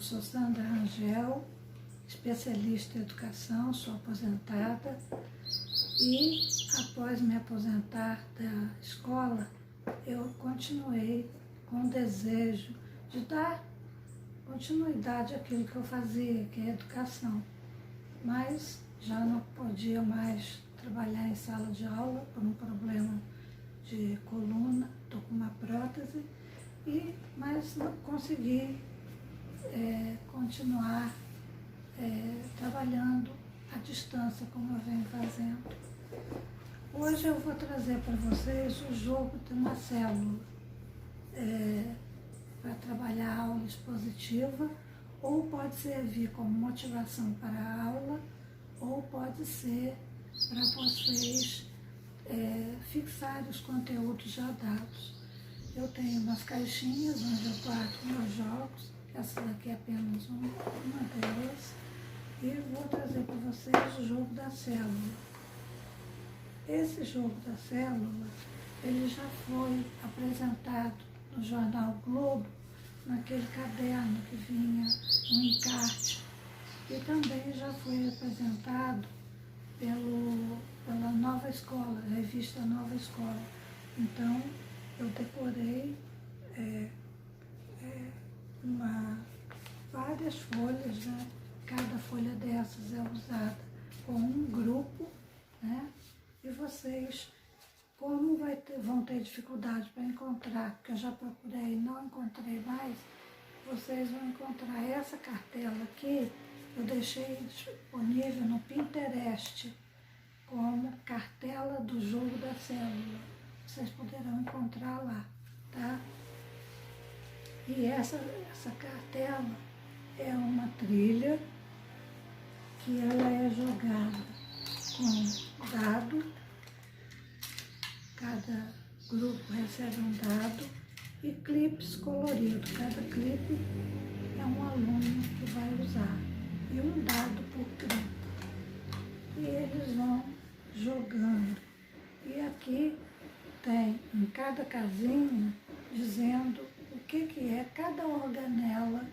sou Sandra Rangel, especialista em educação, sou aposentada e após me aposentar da escola, eu continuei com o desejo de dar continuidade àquilo que eu fazia, que é educação, mas já não podia mais trabalhar em sala de aula por um problema de coluna, estou com uma prótese, mas não consegui continuar trabalhando à distância como eu venho fazendo. Hoje eu vou trazer para vocês o jogo de uma célula para trabalhar a aula expositiva, ou pode servir como motivação para a aula, ou pode ser para vocês fixarem os conteúdos já dados. Eu tenho umas caixinhas onde eu guardo meus jogos, essa daqui é apenas uma delas, e vou trazer para vocês o jogo da célula. Esse jogo da célula, ele já foi apresentado no jornal Globo, naquele caderno que vinha no encarte, e também já foi apresentado pela Nova Escola, a revista Nova Escola. Então, eu decorei várias folhas, né? Cada folha dessas é usada com um grupo, né? E vocês, como vão ter dificuldade para encontrar, porque eu já procurei e não encontrei mais, vocês vão encontrar essa cartela aqui, eu deixei disponível no Pinterest como cartela do jogo da célula. Vocês poderão encontrar lá, tá? E essa cartela é uma trilha que ela é jogada com dado, cada grupo recebe um dado e clipes coloridos. Cada clipe é um aluno que vai usar e um dado por clipe. E eles vão jogando. E aqui tem em cada casinha dizendo o que é cada organela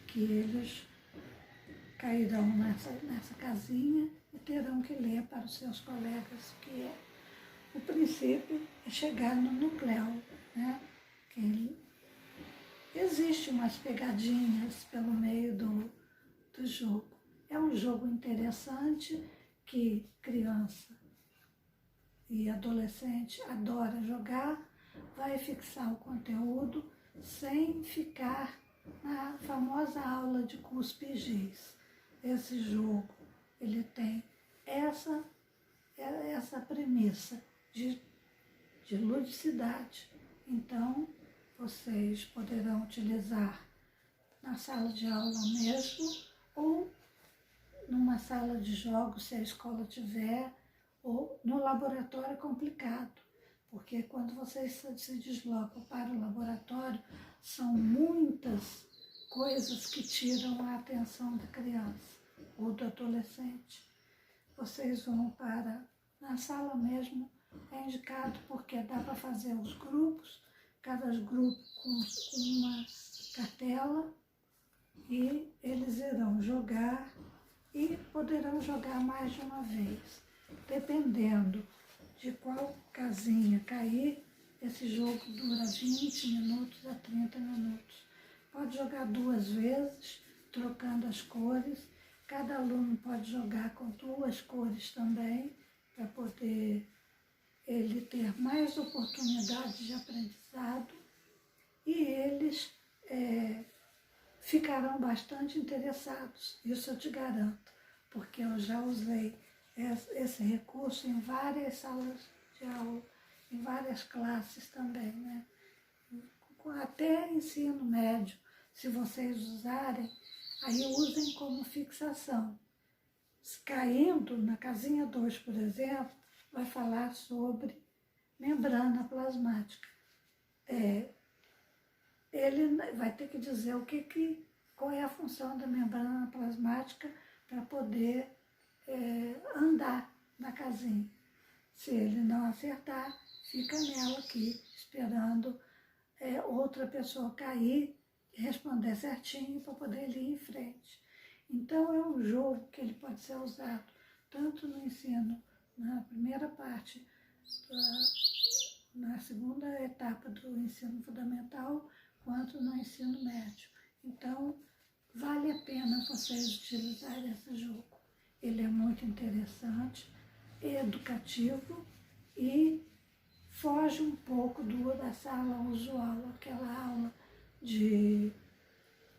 que eles cairão nessa casinha e terão que ler para os seus colegas, que é o princípio é chegar no núcleo, né? Existe umas pegadinhas pelo meio do jogo. É um jogo interessante que criança e adolescente adora jogar, vai fixar o conteúdo sem ficar na famosa aula de cuspe e giz. Esse jogo, ele tem essa premissa de ludicidade. Então, vocês poderão utilizar na sala de aula mesmo, ou numa sala de jogos, se a escola tiver, ou no laboratório complicado, porque quando vocês se deslocam para o laboratório, são muitas coisas que tiram a atenção da criança ou do adolescente. Vocês vão na sala mesmo, é indicado porque dá para fazer os grupos, cada grupo com uma cartela, e eles irão jogar e poderão jogar mais de uma vez. Dependendo de qual casinha cair, esse jogo dura 20 minutos a 30 minutos. Pode jogar 2 vezes, trocando as cores. Cada aluno pode jogar com 2 cores também, para poder ele ter mais oportunidades de aprendizado, e eles ficarão bastante interessados, isso eu te garanto, porque eu já usei esse recurso em várias salas de aula, em várias classes também, né? Até ensino médio, se vocês usarem, aí usem como fixação. Caindo na casinha 2, por exemplo, vai falar sobre membrana plasmática. Ele vai ter que dizer qual é a função da membrana plasmática para poder andar na casinha. Se ele não acertar, fica nela aqui, esperando outra pessoa cair responder certinho para poder ir em frente. Então, é um jogo que ele pode ser usado tanto no ensino, na primeira parte, na segunda etapa do ensino fundamental, quanto no ensino médio. Então, vale a pena vocês utilizarem esse jogo. Ele é muito interessante, educativo e foge um pouco da sala usual, aquela aula de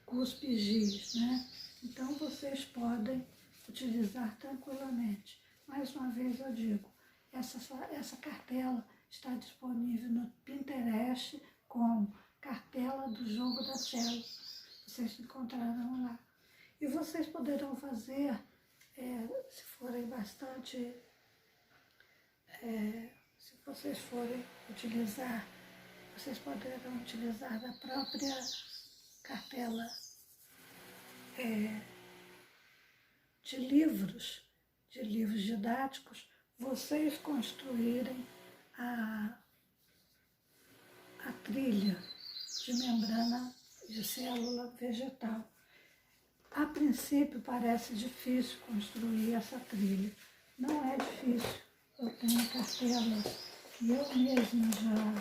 cuspe giz, né? Então, vocês podem utilizar tranquilamente. Mais uma vez eu digo, essa cartela está disponível no Pinterest como cartela do jogo da célula. Vocês encontrarão lá. E vocês poderão fazer, se forem bastante, se vocês forem utilizar, vocês poderão utilizar a própria cartela de livros didáticos, vocês construírem a trilha de membrana de célula vegetal. A princípio parece difícil construir essa trilha. Não é difícil. Eu tenho cartelas que eu mesma já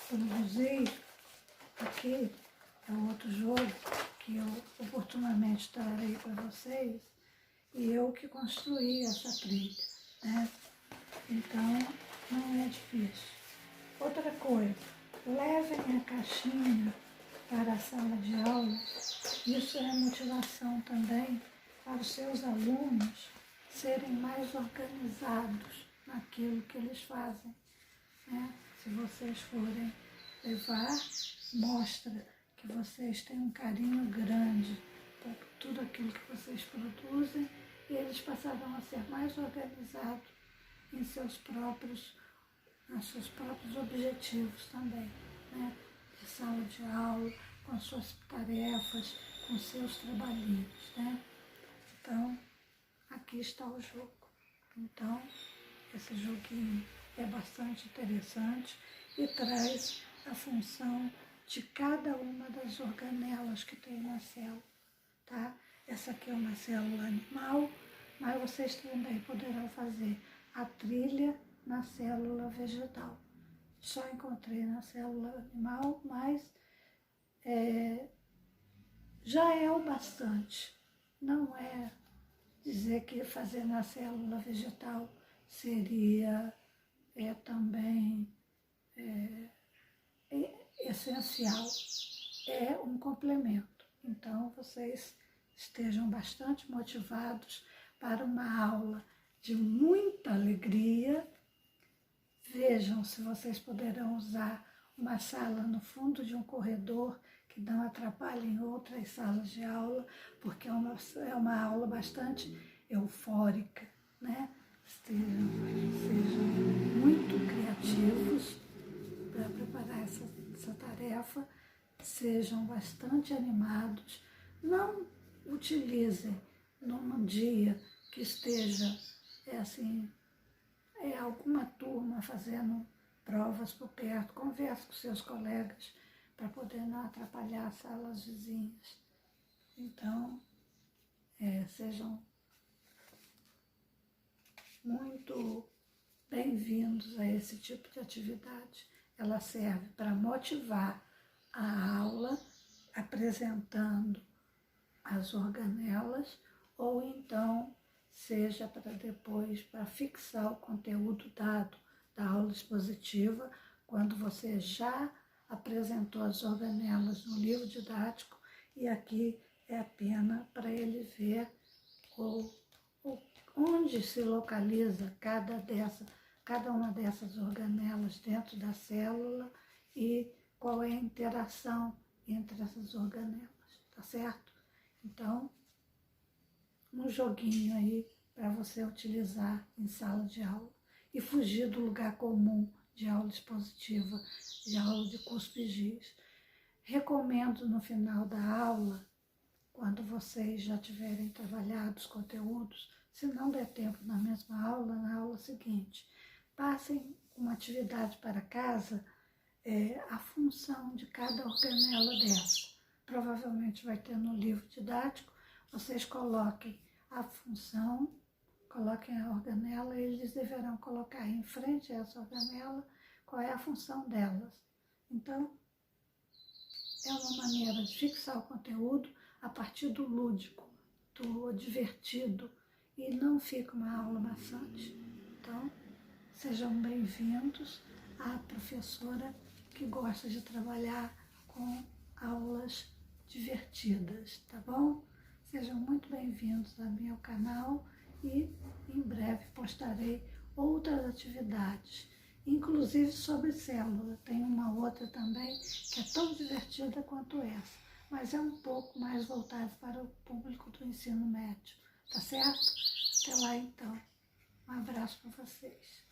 produzi. Aqui é outro jogo que eu oportunamente trarei para vocês. E eu que construí essa trilha, né? Então, não é difícil. Outra coisa, levem a caixinha para a sala de aula. Isso é motivação também para os seus alunos serem mais organizados naquilo que eles fazem, né? Se vocês forem levar, mostra que vocês têm um carinho grande por tudo aquilo que vocês produzem e eles passarão a ser mais organizados em seus próprios objetivos também, né? De sala de aula, com suas tarefas, com seus trabalhinhos, né? Então, aqui está o jogo. Então, esse joguinho é bastante interessante e traz a função de cada uma das organelas que tem na célula, tá? Essa aqui é uma célula animal, mas vocês também poderão fazer a trilha na célula vegetal. Só encontrei na célula animal, mas já é o bastante. Não é dizer que fazer na célula vegetal seria também essencial. É um complemento. Então, vocês estejam bastante motivados para uma aula de muita alegria. Vejam se vocês poderão usar uma sala no fundo de um corredor que não atrapalhe em outras salas de aula, porque é uma aula bastante eufórica, né? Sejam muito criativos para preparar essa tarefa, sejam bastante animados, não utilizem num dia que esteja alguma turma fazendo provas por perto, converse com seus colegas para poder não atrapalhar as salas vizinhas. Então, sejam muito bem-vindos a esse tipo de atividade. Ela serve para motivar a aula, apresentando as organelas, ou então seja para depois, para fixar o conteúdo dado da aula expositiva, quando você já apresentou as organelas no livro didático, e aqui é apenas para ele ver onde se localiza cada uma dessas organelas dentro da célula e qual é a interação entre essas organelas, tá certo? Então, um joguinho aí para você utilizar em sala de aula e fugir do lugar comum de aula expositiva, de aula de cuspe-giz. Recomendo no final da aula, quando vocês já tiverem trabalhado os conteúdos, se não der tempo na mesma aula, na aula seguinte, passem uma atividade para casa a função de cada organela dessa. Provavelmente vai ter no livro didático, vocês coloquem a função, coloquem a organela e eles deverão colocar em frente a essa organela qual é a função delas. Então, é uma maneira de fixar o conteúdo a partir do lúdico, do divertido, e não fica uma aula maçante. Então, sejam bem-vindos à professora que gosta de trabalhar com aulas divertidas, tá bom? Sejam muito bem-vindos ao meu canal e em breve postarei outras atividades, inclusive sobre célula. Tem uma outra também que é tão divertida quanto essa, mas é um pouco mais voltado para o público do ensino médio, tá certo? Até lá então. Um abraço para vocês.